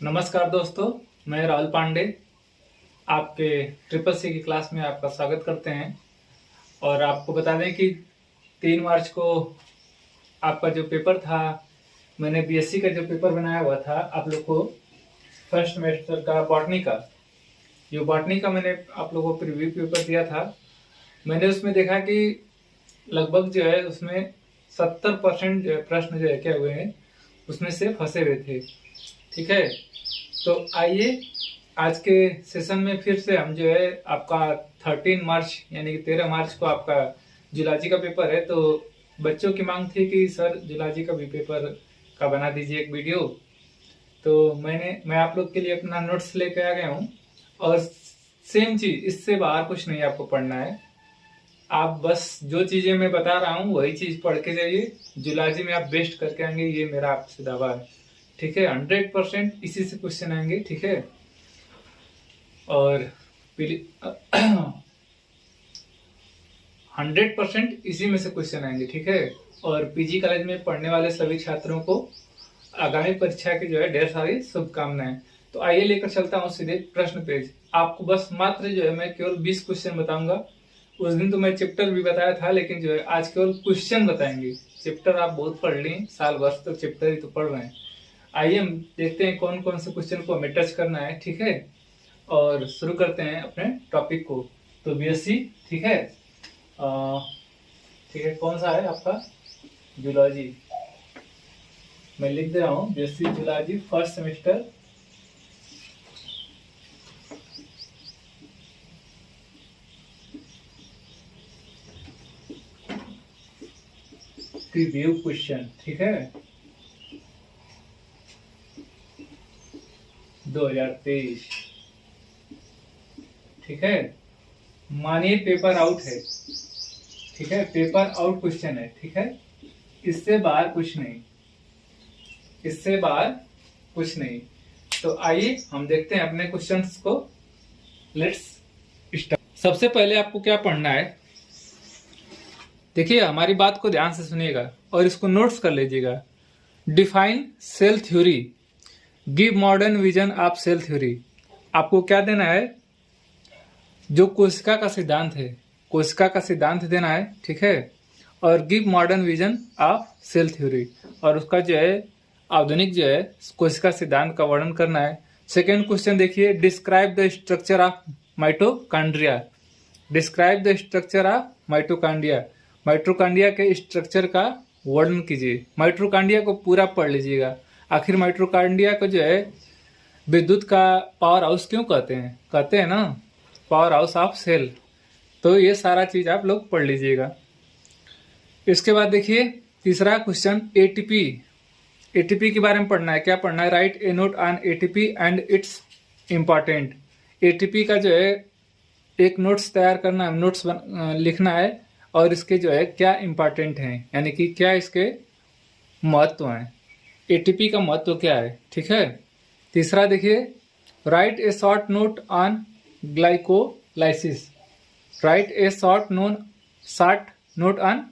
नमस्कार दोस्तों, मैं राहुल पांडे आपके ट्रिपल सी की क्लास में आपका स्वागत करते हैं। और आपको बता दें कि 3 मार्च को आपका जो पेपर था, मैंने बीएससी का जो पेपर बनाया हुआ था आप लोग को फर्स्ट सेमेस्टर का बॉटनी का, जो बॉटनी का मैंने आप लोगों को प्रीव्यू पेपर दिया था। मैंने उसमें देखा कि लगभग जो है उसमें 70% जो है प्रश्न जो है क्या हुए हैं, उसमें से फंसे हुए थे। ठीक है, तो आइए आज के सेशन में फिर से हम जो है आपका 13 मार्च यानी कि 13 मार्च को आपका जूलॉजी का पेपर है। तो बच्चों की मांग थी कि सर जूलॉजी का भी पेपर का बना दीजिए एक वीडियो। तो मैं आप लोग के लिए अपना नोट्स लेके आ गया हूँ। और सेम चीज, इससे बाहर कुछ नहीं आपको पढ़ना है। आप बस जो चीजें मैं बता रहा हूँ वही चीज पढ़ के जाइए। जूलॉजी में आप बेस्ट करके आएंगे, ये मेरा आपसे दावा है। ठीक है, 100% इसी से क्वेश्चन आएंगे। ठीक है, और 100% इसी में से क्वेश्चन आएंगे। ठीक है, और पीजी कॉलेज में पढ़ने वाले सभी छात्रों को आगामी परीक्षा की जो है ढेर सारी शुभकामनाएं। तो आइए लेकर चलता हूँ सीधे प्रश्न पेज। आपको बस मात्र जो है मैं केवल 20 क्वेश्चन बताऊंगा। उस दिन तो मैं चैप्टर भी बताया था, लेकिन जो है आज केवल क्वेश्चन बताएंगे। चैप्टर आप बहुत पढ़ ली, साल वर्ष तक चैप्टर ही तो पढ़ रहे हैं। आइए हम देखते हैं कौन कौन से क्वेश्चन को हमें टच करना है। ठीक है, और शुरू करते हैं अपने टॉपिक को। तो बीएससी, ठीक है, ठीक है, कौन सा है आपका? जूलॉजी। मैं लिख दे रहा हूँ BSc zoology first semester. Preview question, ठीक है, 2023। ठीक है, मानिए पेपर आउट है। ठीक है, पेपर आउट क्वेश्चन है। ठीक है, इससे बाहर कुछ नहीं, इससे बाहर कुछ नहीं। तो आइए हम देखते हैं अपने क्वेश्चंस को। Let's start. सबसे पहले आपको क्या पढ़ना है, देखिए हमारी बात को ध्यान से सुनिएगा और इसको नोट्स कर लीजिएगा। Define cell theory, give modern vision of cell theory. आपको क्या देना है? जो कोशिका का सिद्धांत है, कोशिका का सिद्धांत देना है। ठीक है, और give modern vision of cell theory, और उसका जो है आधुनिक जो है कोशिका सिद्धांत का वर्णन करना है। सेकेंड क्वेश्चन देखिए, describe the structure of mitochondria. Describe the structure of mitochondria, mitochondria के स्ट्रक्चर का वर्णन कीजिए। माइटोकॉन्ड्रिया को पूरा पढ़ लीजिएगा। आखिर माइटोकॉन्ड्रिया को जो है विद्युत का पावर हाउस क्यों कहते हैं? कहते हैं ना, पावर हाउस ऑफ सेल। तो ये सारा चीज आप लोग पढ़ लीजिएगा। इसके बाद देखिए तीसरा क्वेश्चन, एटीपी। एटीपी के बारे में पढ़ना है। क्या पढ़ना है? Right A note on ATP and it's important. ATP का जो है एक नोट्स तैयार करना है, नोट्स लिखना है, और इसके जो है क्या इम्पॉर्टेंट हैं, यानी कि क्या इसके महत्व हैं, एटीपी का महत्व क्या है। ठीक है, तीसरा देखिए, write a short note on glycolysis. Write a short note on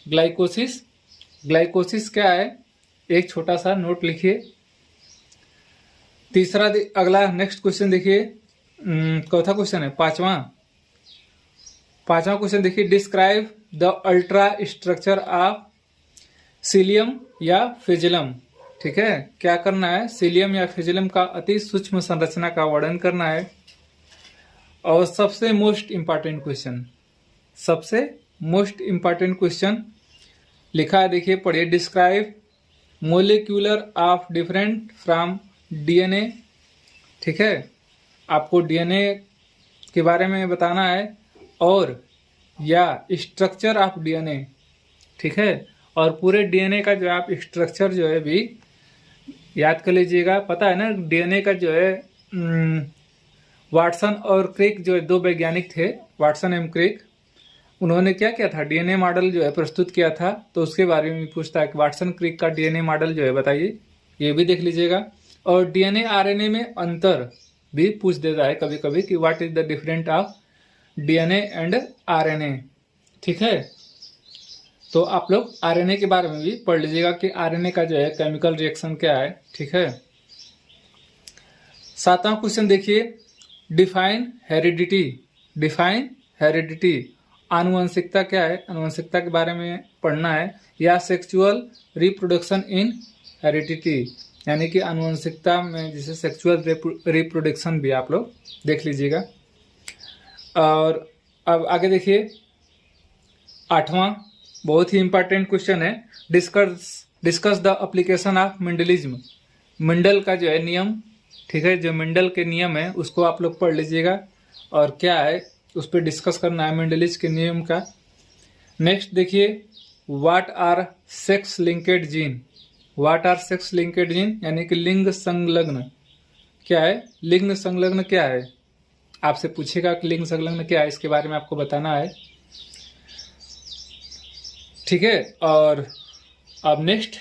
glycosis. Glycosis क्या है, एक छोटा सा नोट लिखिए। तीसरा अगला नेक्स्ट क्वेश्चन देखिए, चौथा क्वेश्चन है, पांचवा क्वेश्चन देखिए, describe the ultra structure of cilium या फिजिलम। ठीक है, क्या करना है? सीलियम या फिजिलम का अति सूक्ष्म संरचना का वर्णन करना है। और सबसे मोस्ट इंपॉर्टेंट क्वेश्चन, सबसे मोस्ट इंपॉर्टेंट क्वेश्चन लिखा है, देखिए पढ़िए। Describe molecular of different from DNA. ठीक है, आपको डीएनए के बारे में बताना है, और या स्ट्रक्चर ऑफ डीएनए। ठीक है, और पूरे डीएनए का जो आप स्ट्रक्चर जो है भी याद कर लीजिएगा। पता है ना डीएनए का जो है, वाटसन और क्रिक जो है दो वैज्ञानिक थे, वाटसन एवं क्रिक। उन्होंने क्या किया था? डीएनए मॉडल जो है प्रस्तुत किया था। तो उसके बारे में पूछता है कि वाटसन क्रिक का डीएनए मॉडल जो है बताइए, ये भी देख लीजिएगा। और डीएनए आरएनए में अंतर भी पूछ देता है कभी कभी कि what is the different of DNA and RNA. ठीक है, तो आप लोग आरएनए के बारे में भी पढ़ लीजिएगा कि आरएनए का जो है केमिकल रिएक्शन क्या है। ठीक है, 7वां क्वेश्चन देखिए, डिफाइन हेरिडिटी। डिफाइन हेरिडिटी, आनुवंशिकता क्या है, आनुवंशिकता के बारे में पढ़ना है, या सेक्सुअल रिप्रोडक्शन इन हेरिडिटी, यानी कि आनुवंशिकता में जिसे सेक्सुअल रिप्रोडक्शन भी आप लोग देख लीजिएगा। और अब आगे देखिए 8वां बहुत ही इंपॉर्टेंट क्वेश्चन है, discuss the application of Mendelism. Mendel का जो है नियम, ठीक है, जो मेंडल के नियम है उसको आप लोग पढ़ लीजिएगा और क्या है उस पर डिस्कस करना है मेंडलिज के नियम का। नेक्स्ट देखिए, what are sex linked gene. What are sex linked gene, यानी कि लिंग संलग्न क्या है, लिंग संलग्न क्या है, आपसे पूछेगा कि लिंग संलग्न क्या है, इसके बारे में आपको बताना है, ठीक है। और अब नेक्स्ट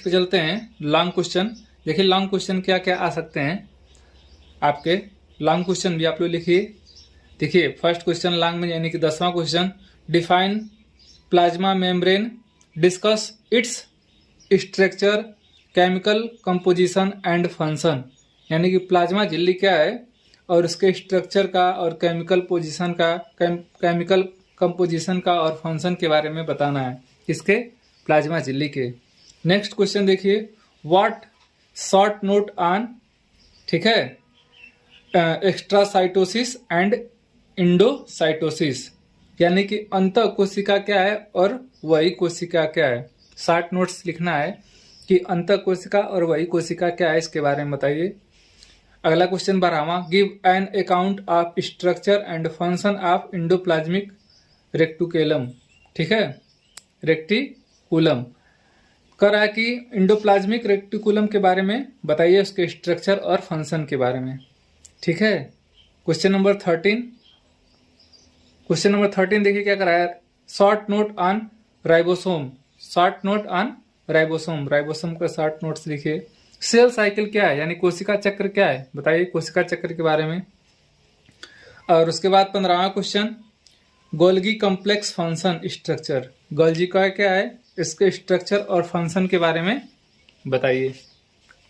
पे चलते हैं, लॉन्ग क्वेश्चन। देखिए लॉन्ग क्वेश्चन क्या क्या आ सकते हैं आपके, लॉन्ग क्वेश्चन भी आप लोग लिखिए। देखिए फर्स्ट क्वेश्चन लॉन्ग में, यानी कि 10वां question, define plasma membrane, discuss its structure, chemical composition and function. यानी कि प्लाज्मा झिल्ली क्या है और उसके स्ट्रक्चर का और केमिकल पोजीशन का, केमिकल कंपोजिशन का और फंक्शन के बारे में बताना है, इसके प्लाज्मा झिल्ली के। नेक्स्ट क्वेश्चन देखिए, व्हाट शॉर्ट नोट ऑन, ठीक है, एक्स्ट्रासाइटोसिस एंड इंडोसाइटोसिस, यानी कि अंतः कोशिका क्या है और वही कोशिका क्या है। शॉर्ट नोट्स लिखना है कि अंतः कोशिका और वही कोशिका क्या है, इसके बारे में बताइए। अगला क्वेश्चन 12वां, give an account of structure and function of endoplasmic reticulum, ठीक है, रेक्टिकुलम कर रहा है कि इंडोप्लाज्मिक रेक्टिकुलम के बारे में बताइए, उसके स्ट्रक्चर और फंक्शन के बारे में, ठीक है। क्वेश्चन नंबर 13 देखिए क्या कर रहा है, short note on ribosome. Short note on ribosome, ribosome का शॉर्ट नोट्स लिखिए। सेल साइकिल क्या है, यानी कोशिका चक्र क्या है, बताइए कोशिका चक्र के बारे में। और उसके बाद 15वां question, Golgi complex function structure. Golgi का क्या है, इसके स्ट्रक्चर और फंक्शन के बारे में बताइए,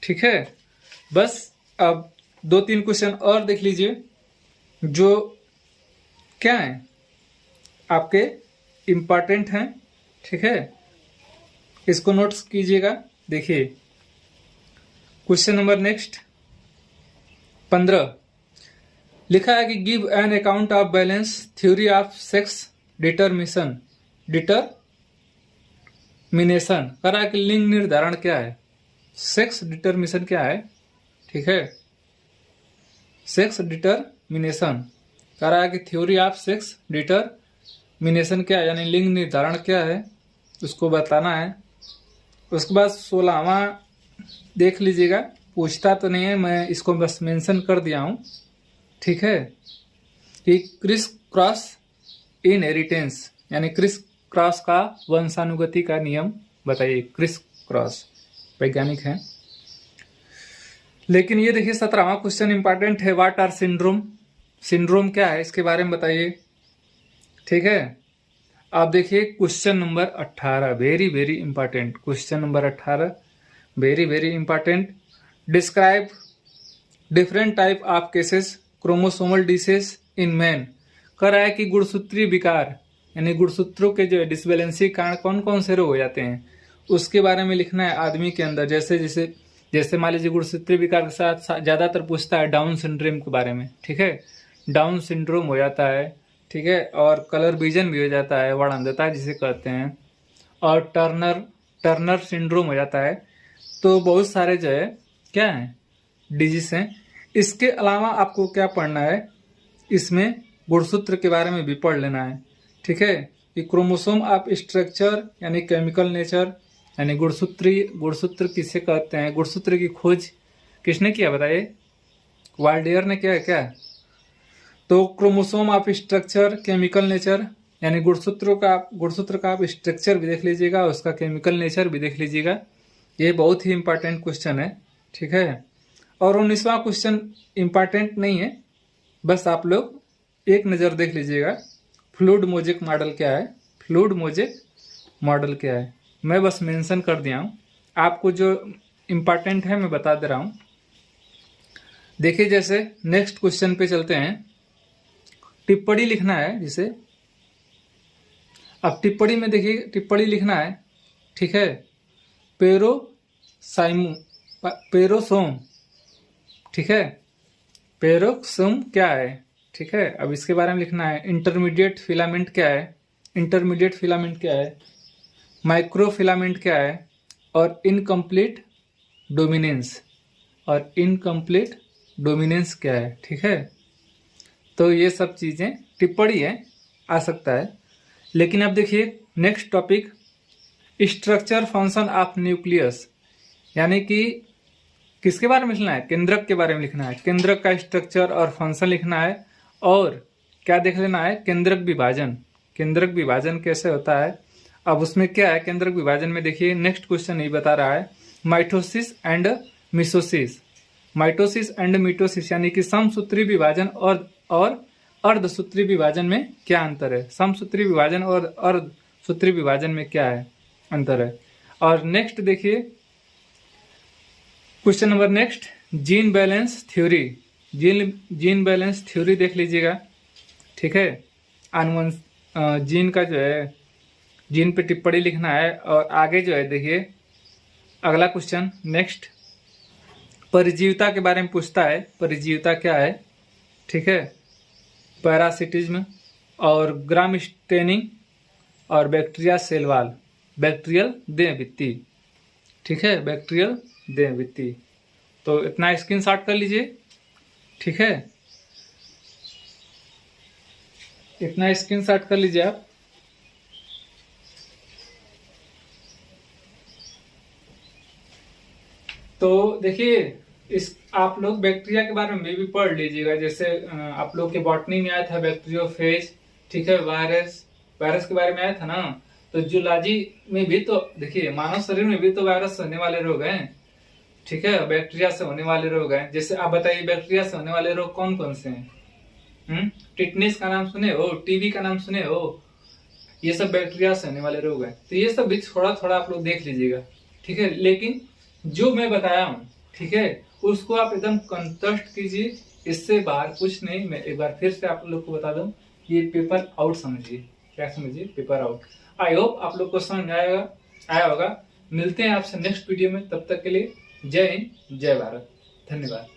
ठीक है। बस अब 2-3 क्वेश्चन और देख लीजिए जो क्या है आपके इम्पॉर्टेंट हैं, ठीक है, इसको नोट्स कीजिएगा। देखिए क्वेश्चन नंबर नेक्स्ट 15 लिखा है कि give an account of balance theory of sex determination करा कि लिंग निर्धारण क्या है, सेक्स डिटरमिनेशन क्या है, ठीक है, सेक्स डिटरमिनेशन करा कि थ्योरी ऑफ सेक्स डिटरमिनेशन क्या है, यानी लिंग निर्धारण क्या है उसको बताना है। उसके बाद 16वां देख लीजिएगा, पूछता तो नहीं है, मैं इसको बस मेंशन कर दिया हूं, ठीक है, कि क्रिस क्रॉस इनहेरिटेंस, यानी क्रिस क्रॉस का वंशानुगति का नियम बताइए। क्रिस क्रॉस वैज्ञानिक हैं। लेकिन ये देखिए 17वां क्वेश्चन इंपॉर्टेंट है, व्हाट आर सिंड्रोम। सिंड्रोम क्या है इसके बारे में बताइए, ठीक है। आप देखिए question number 18, very very important question number 18, very very important. Describe different type of cases chromosomal disease in man. कह रहा है कि गुणसूत्रीय विकार, यानी गुणसूत्रों के जो डिसबैलेंसी कारण कौन कौन से रोग हो जाते हैं उसके बारे में लिखना है आदमी के अंदर। जैसे मान लीजिए गुणसूत्रीय विकार के साथ ज्यादातर पूछता है डाउन सिंड्रोम के बारे में, ठीक है, डाउन सिंड्रोम हो जाता है, ठीक है, और कलर विजन भी हो जाता है, वर्णंधता जिसे कहते हैं, और टर्नर सिंड्रोम हो जाता है। तो बहुत सारे जो है क्या है डिजीज हैं। इसके अलावा आपको क्या पढ़ना है, इसमें गुणसूत्र के बारे में भी पढ़ लेना है, ठीक है, कि क्रोमोसोम ऑफ स्ट्रक्चर यानी केमिकल नेचर, यानी गुणसूत्र किसे कहते हैं, गुणसूत्र की खोज किसने किया बताइए, वाल्डेयर ने किया क्या। तो chromosome of structure chemical nature, यानी गुणसूत्र का आप स्ट्रक्चर भी देख लीजिएगा, उसका केमिकल नेचर भी देख लीजिएगा। ये बहुत ही इंपॉर्टेंट क्वेश्चन है, ठीक है। और 19वां क्वेश्चन इंपॉर्टेंट नहीं है, बस आप लोग एक नज़र देख लीजिएगा, फ्लूइड मोजेक मॉडल क्या है, फ्लूइड मोजेक मॉडल क्या है, मैं बस मेंशन कर दिया हूँ। आपको जो इम्पॉर्टेंट है, मैं बता दे रहा हूं। देखिए जैसे नेक्स्ट क्वेश्चन पे चलते हैं। टिप्पणी लिखना है जिसे, अब टिप्पणी में देखिए टिप्पणी लिखना है, ठीक है। पेरोसोम, ठीक है। पेरोक्सोम क्या है, ठीक है। अब इसके बारे में लिखना है। इंटरमीडिएट फिलामेंट क्या है, इंटरमीडिएट फिलामेंट क्या है, माइक्रो फिलामेंट क्या है, और इनकम्प्लीट डोमिनेंस, और इनकम्प्लीट डोमिनेंस क्या है, ठीक है। तो ये सब चीजें टिप्पणी है, आ सकता है। लेकिन अब देखिए next topic, structure function of nucleus, यानी कि किसके बारे में लिखना है, केंद्रक के बारे में लिखना है। केंद्रक का स्ट्रक्चर और फंक्शन लिखना है, और क्या देख लेना है, केंद्रक विभाजन। केंद्रक विभाजन कैसे होता है, अब उसमें क्या है केंद्रक विभाजन में, देखिए नेक्स्ट क्वेश्चन यही बता रहा है। Mitosis and meiosis, mitosis and mitosis यानी कि समसूत्री विभाजन और अर्धसूत्री विभाजन में क्या अंतर है, समसूत्री विभाजन और अर्धसूत्री विभाजन में क्या है अंतर है। और नेक्स्ट देखिए question number next, gene balance theory, gene balance theory देख लीजिएगा, ठीक है। आनुवंश जीन का जो है, जीन पे टिप्पणी लिखना है। और आगे जो है देखिए अगला क्वेश्चन नेक्स्ट, परिजीवता के बारे में पूछता है। परिजीवता क्या है, ठीक है। पैरासिटिज्म और ग्राम स्टेनिंग और बैक्टीरिया सेल वॉल, बैक्टीरियल देह भित्ति, ठीक है, बैक्टीरियल देह भित्ति। तो इतना स्क्रीनशॉट कर लीजिए, ठीक है, इतना स्क्रीनशॉट कर लीजिए आप। तो देखिए इस आप लोग बैक्टीरिया के बारे में भी पढ़ लीजिएगा। जैसे आप लोग के बॉटनी में आया था बैक्टीरियोफेज, ठीक है। वायरस, वायरस के बारे में आया था ना। तो जूलॉजी में भी तो देखिए मानव शरीर में भी तो वायरस से होने वाले रोग हैं, ठीक है, बैक्टीरिया से होने वाले रोग हैं। जैसे आप बताइए बैक्टीरिया से होने वाले रोग कौन कौन से हैं? टिटनेस का नाम सुने हो, टीबी का नाम सुने हो, ये सब बैक्टीरिया से होने वाले रोग हैं। तो ये सब भी थोड़ा थोड़ा आप लोग देख लीजिएगा, ठीक है। लेकिन जो मैं बताया हूँ, ठीक है, उसको आप एकदम कंटेस्ट कीजिए, इससे बाहर कुछ नहीं। मैं एक बार फिर से आप लोग को बता दूं, ये पेपर आउट समझिए। क्या समझिए, पेपर आउट। आई होप आप लोग को समझ आया होगा। मिलते हैं आपसे नेक्स्ट वीडियो में, तब तक के लिए जय हिंद, जय भारत, धन्यवाद।